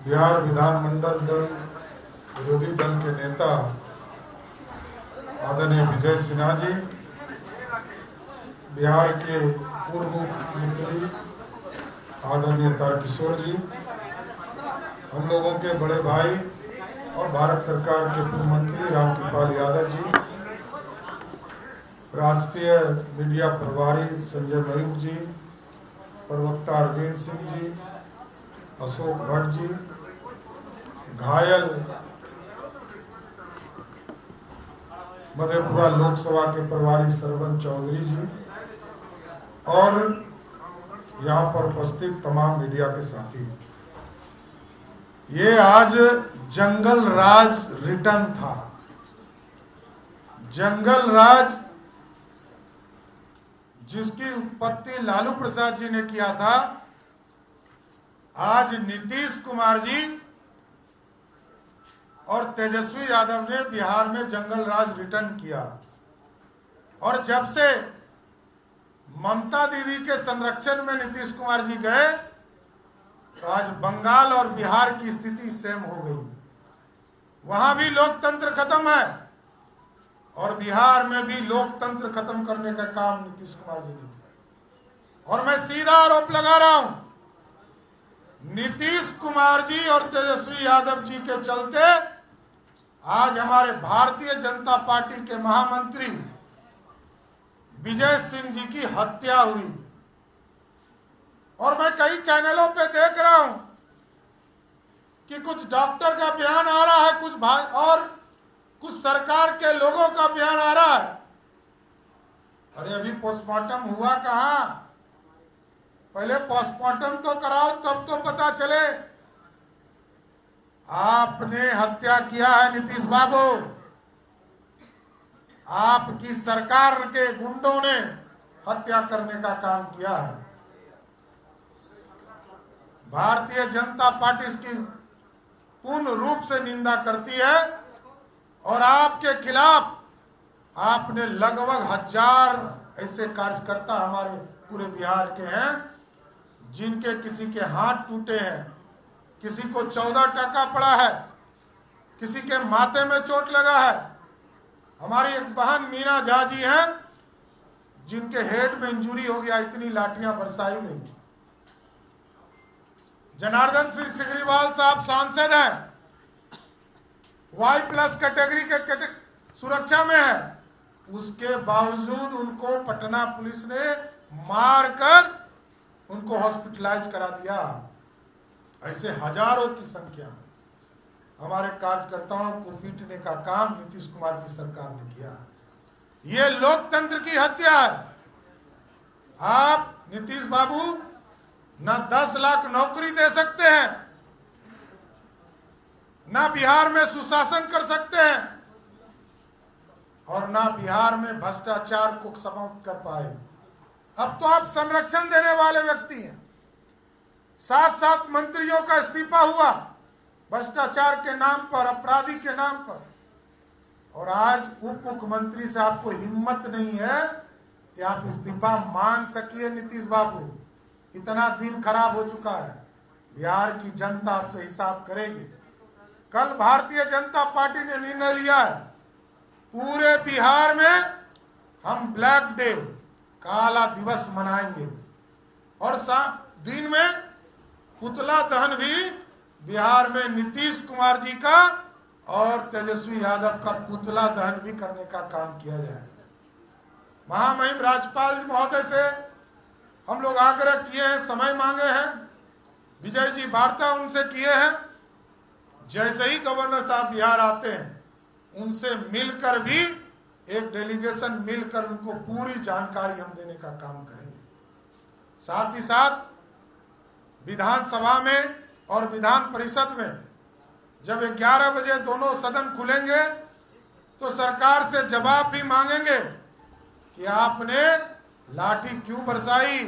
बिहार विधानमंडल दल विरोधी दल के नेता आदरणीय विजय सिन्हा जी, बिहार के पूर्व मुख्यमंत्री आदरणीय तारकिशोर जी, हम लोगों के बड़े भाई और भारत सरकार के पूर्व मंत्री रामकृपाल यादव जी, राष्ट्रीय मीडिया प्रभारी संजय मयूख जी, प्रवक्ता अरविंद सिंह जी, अशोक भट्ट जी, घायल मधेपुरा लोकसभा के प्रभारी सरवन चौधरी जी और यहाँ पर उपस्थित तमाम मीडिया के साथी, ये आज जंगल राज रिटर्न था। जंगल राज जिसकी उत्पत्ति लालू प्रसाद जी ने किया था, आज नीतीश कुमार जी और तेजस्वी यादव ने बिहार में जंगल राज रिटर्न किया। और जब से ममता दीदी के संरक्षण में नीतीश कुमार जी गए, तो आज बंगाल और बिहार की स्थिति सेम हो गई। वहां भी लोकतंत्र खत्म है और बिहार में भी लोकतंत्र खत्म करने का काम नीतीश कुमार जी ने किया। और मैं सीधा आरोप लगा रहा हूं, नीतीश कुमार जी और तेजस्वी यादव जी के चलते आज हमारे भारतीय जनता पार्टी के महामंत्री विजय सिंह जी की हत्या हुई। और मैं कई चैनलों पे देख रहा हूं कि कुछ डॉक्टर का बयान आ रहा है, कुछ भाई और कुछ सरकार के लोगों का बयान आ रहा है। अरे अभी पोस्टमार्टम हुआ कहां? पहले पोस्टमार्टम तो कराओ, तब तो पता चले। आपने हत्या किया है नीतीश बाबू, आपकी सरकार के गुंडों ने हत्या करने का काम किया है। भारतीय जनता पार्टी इसकी पूर्ण रूप से निंदा करती है और आपके खिलाफ आपने लगभग 1000 ऐसे कार्यकर्ता हमारे पूरे बिहार के हैं जिनके किसी के हाथ टूटे हैं, किसी को 14 टका पड़ा है, किसी के माथे में चोट लगा है। हमारी एक बहन मीना झा जी हैं जिनके हेड में इंजरी हो गया, इतनी लाठियां बरसाई गई। जनार्दन सिंह सिग्रीवाल साहब सांसद हैं, Y+ कैटेगरी के सुरक्षा में है, उसके बावजूद उनको पटना पुलिस ने मारकर उनको हॉस्पिटलाइज करा दिया। ऐसे हजारों की संख्या में हमारे कार्यकर्ताओं को पीटने का काम नीतीश कुमार की सरकार ने किया। ये लोकतंत्र की हत्या है। आप नीतीश बाबू ना 10 लाख नौकरी दे सकते हैं, ना बिहार में सुशासन कर सकते हैं और ना बिहार में भ्रष्टाचार को समाप्त कर पाए। अब तो आप संरक्षण देने वाले व्यक्ति हैं। 7 मंत्रियों का इस्तीफा हुआ भ्रष्टाचार के नाम पर, अपराधी के नाम पर। और आज उप मुख्यमंत्री से आपको हिम्मत नहीं है कि आप इस्तीफा मांग सकिए। नीतीश बाबू, इतना दिन खराब हो चुका है, बिहार की जनता आपसे हिसाब करेगी। कल भारतीय जनता पार्टी ने निर्णय लिया है, पूरे बिहार में हम ब्लैक डे, काला दिवस मनाएंगे और दिन में पुतला दहन भी बिहार में नीतीश कुमार जी का और तेजस्वी यादव का पुतला दहन भी करने का काम किया जाएगा। महामहिम राज्यपाल महोदय से हम लोग आग्रह किए हैं, समय मांगे हैं, विजय जी वार्ता उनसे किए हैं। जैसे ही गवर्नर साहब बिहार आते हैं, उनसे मिलकर भी एक डेलीगेशन मिलकर उनको पूरी जानकारी हम देने का काम करेंगे। साथ ही साथ विधानसभा में और विधान परिषद में जब 11 बजे दोनों सदन खुलेंगे तो सरकार से जवाब भी मांगेंगे कि आपने लाठी क्यों बरसाई।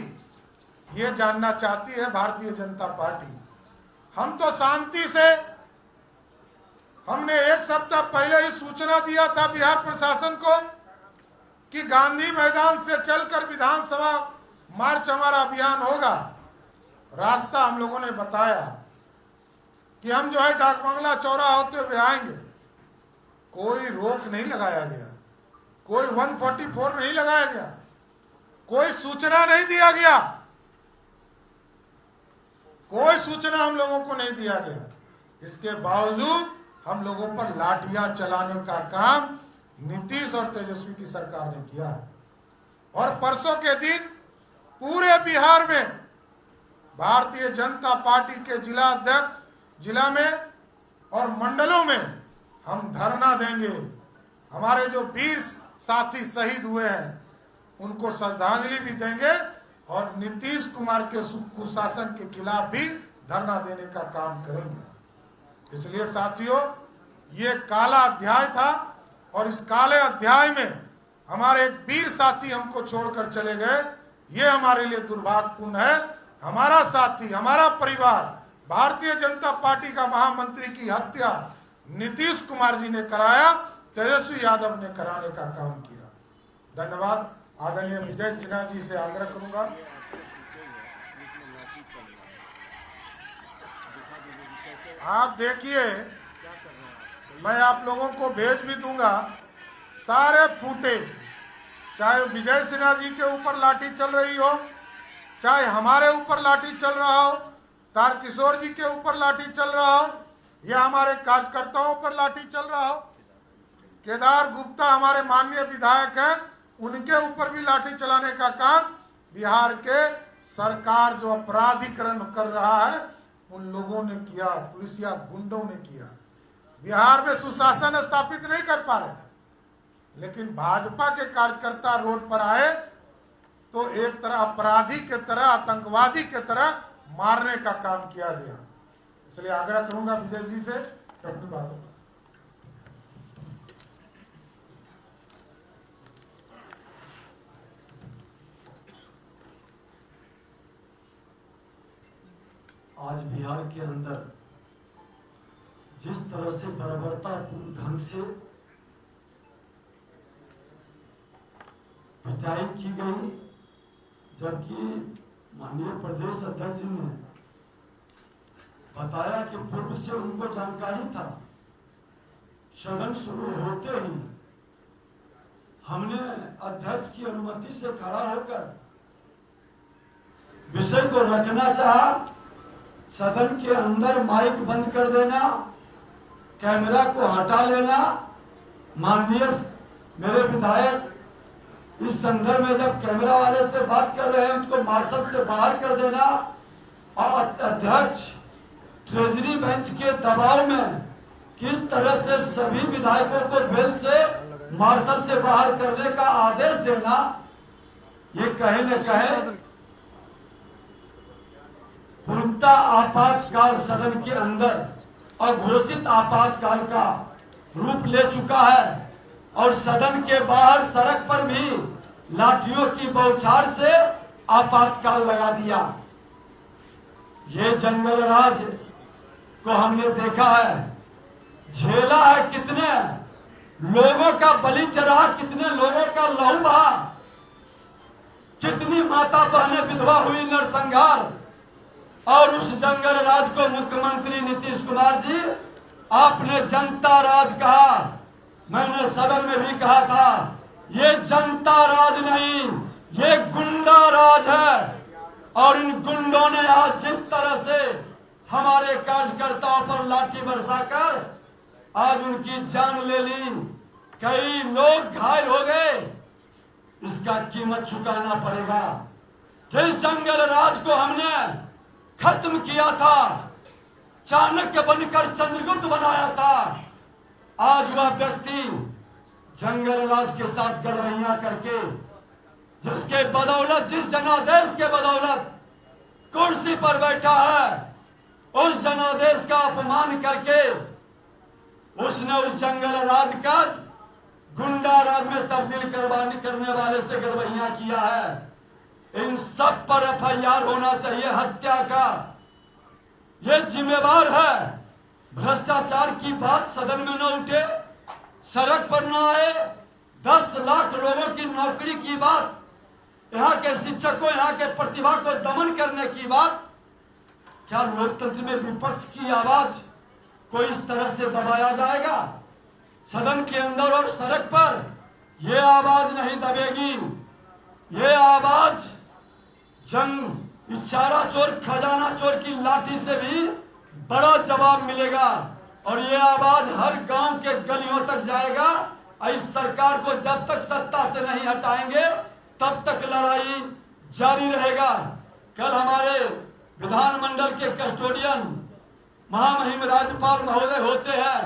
ये जानना चाहती है भारतीय जनता पार्टी। हम तो शांति से, हमने 1 सप्ताह पहले ही सूचना दिया था बिहार प्रशासन को कि गांधी मैदान से चलकर विधानसभा मार्च हमारा अभियान होगा। रास्ता हम लोगों ने बताया कि हम जो है डाक बंगला चौराहा होते हुए आएंगे। कोई रोक नहीं लगाया गया, कोई 144 नहीं लगाया गया, कोई सूचना नहीं दिया गया, कोई सूचना हम लोगों को नहीं दिया गया। इसके बावजूद हम लोगों पर लाठियां चलाने का काम नीतीश और तेजस्वी की सरकार ने किया है। और परसों के दिन पूरे बिहार में भारतीय जनता पार्टी के जिला अध्यक्ष जिला में और मंडलों में हम धरना देंगे। हमारे जो वीर साथी शहीद हुए हैं उनको श्रद्धांजलि भी देंगे और नीतीश कुमार के कुशासन के खिलाफ भी धरना देने का काम करेंगे। इसलिए साथियों, ये काला अध्याय था और इस काले अध्याय में हमारे एक वीर साथी हमको छोड़कर चले गए। ये हमारे लिए दुर्भाग्यपूर्ण है। हमारा साथी, हमारा परिवार, भारतीय जनता पार्टी का महामंत्री की हत्या नीतीश कुमार जी ने कराया, तेजस्वी यादव ने कराने का काम किया। धन्यवाद। आदरणीय विजय सिन्हा जी से आग्रह करूंगा। आप देखिए, मैं आप लोगों को भेज भी दूंगा सारे फुटेज, चाहे विजय सिन्हा जी के ऊपर लाठी चल रही हो, चाहे हमारे ऊपर लाठी चल रहा हो, तारकिशोर जी के ऊपर लाठी चल रहा हो, या हमारे कार्यकर्ताओं पर लाठी चल रहा हो। केदार गुप्ता हमारे माननीय विधायक हैं, उनके ऊपर भी लाठी चलाने का काम बिहार के सरकार जो अपराधीकरण कर रहा है उन लोगों ने किया, पुलिसिया गुंडों ने किया। बिहार में सुशासन स्थापित नहीं कर पा रहे, लेकिन भाजपा के कार्यकर्ता रोड पर आए तो एक तरह अपराधी के तरह, आतंकवादी के तरह मारने का काम किया गया। इसलिए आग्रह करूंगा विजय जी से अपनी बातों। आज बिहार के अंदर जिस तरह से बर्बरतापूर्ण ढंग से पिटाई की गई, जबकि माननीय प्रदेश अध्यक्ष जी ने बताया कि पूर्व से उनको जानकारी था। सदन शुरू होते ही हमने अध्यक्ष की अनुमति से खड़ा होकर विषय को रखना चाहा। सदन के अंदर माइक बंद कर देना, कैमरा को हटा लेना। माननीय मेरे विधायक इस संदर्भ में जब कैमरा वाले से बात कर रहे हैं उनको मार्शल से बाहर कर देना, और अध्यक्ष ट्रेजरी बेंच के दबाव में किस तरह से सभी विधायकों को बेल से मार्शल से बाहर करने का आदेश देना, ये कहीं न कहीं पूर्णतः आपातकाल सदन के अंदर अघोषित आपातकाल का रूप ले चुका है। और सदन के बाहर सड़क पर भी लाठियों की बौछार से आपातकाल लगा दिया। ये जंगल राज को हमने देखा है, झेला है, कितने लोगों का बलि चढ़ा, कितने लोगों का लहू बहा, कितनी माता बहनें विधवा हुई, नरसंहार। और उस जंगल राज को मुख्यमंत्री नीतीश कुमार जी आपने जनता राज कहा। मैंने सदन में भी कहा था, ये जनता राज नहीं, ये गुंडा राज है। और इन गुंडों ने आज जिस तरह से हमारे कार्यकर्ताओं पर लाठी बरसाकर आज उनकी जान ले ली, कई लोग घायल हो गए, इसका कीमत चुकाना पड़ेगा। जिस जंगल राज को हमने खत्म किया था, चाणक्य बनकर चंद्रगुप्त बनाया था, आज वह व्यक्ति जंगल राज के साथ गड़बड़ियां करके, जिसके बदौलत, जिस जनादेश के बदौलत कुर्सी पर बैठा है, उस जनादेश का अपमान करके उसने उस जंगल राज का गुंडा राज में तब्दील करने वाले से गड़बड़ियां किया है। इन सब पर एफआईआर होना चाहिए, हत्या का। ये जिम्मेवार है। भ्रष्टाचार की बात सदन में न उठे, सड़क पर न आए, 10 लाख लोगों की नौकरी की बात, यहाँ के शिक्षकों, यहाँ के प्रतिभा को दमन करने की बात, क्या लोकतंत्र में विपक्ष की आवाज को इस तरह से दबाया जाएगा। सदन के अंदर और सड़क पर ये आवाज नहीं दबेगी। ये आवाज जंग इशारा चोर खजाना चोर की लाठी से भी बड़ा जवाब मिलेगा और ये आवाज हर गांव के गलियों तक जाएगा। इस सरकार को जब तक सत्ता से नहीं हटाएंगे तब तक लड़ाई जारी रहेगा। कल हमारे विधानमंडल के कस्टोडियन महामहिम राज्यपाल महोदय होते हैं।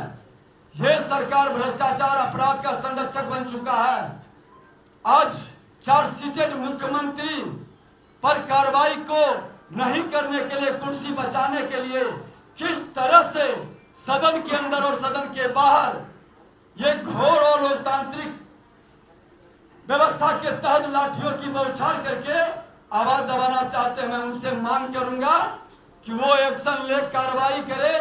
ये सरकार भ्रष्टाचार अपराध का संरक्षक बन चुका है। आज चार्जशीटेड मुख्यमंत्री पर कार्रवाई को नहीं करने के लिए, कुर्सी बचाने के लिए किस तरह से सदन के अंदर और सदन के बाहर ये घोर और लोकतांत्रिक व्यवस्था के तहत लाठियों की बौछार करके आवाज दबाना चाहते हैं। मैं उनसे मांग करूंगा कि वो एक्शन ले कार्रवाई करे।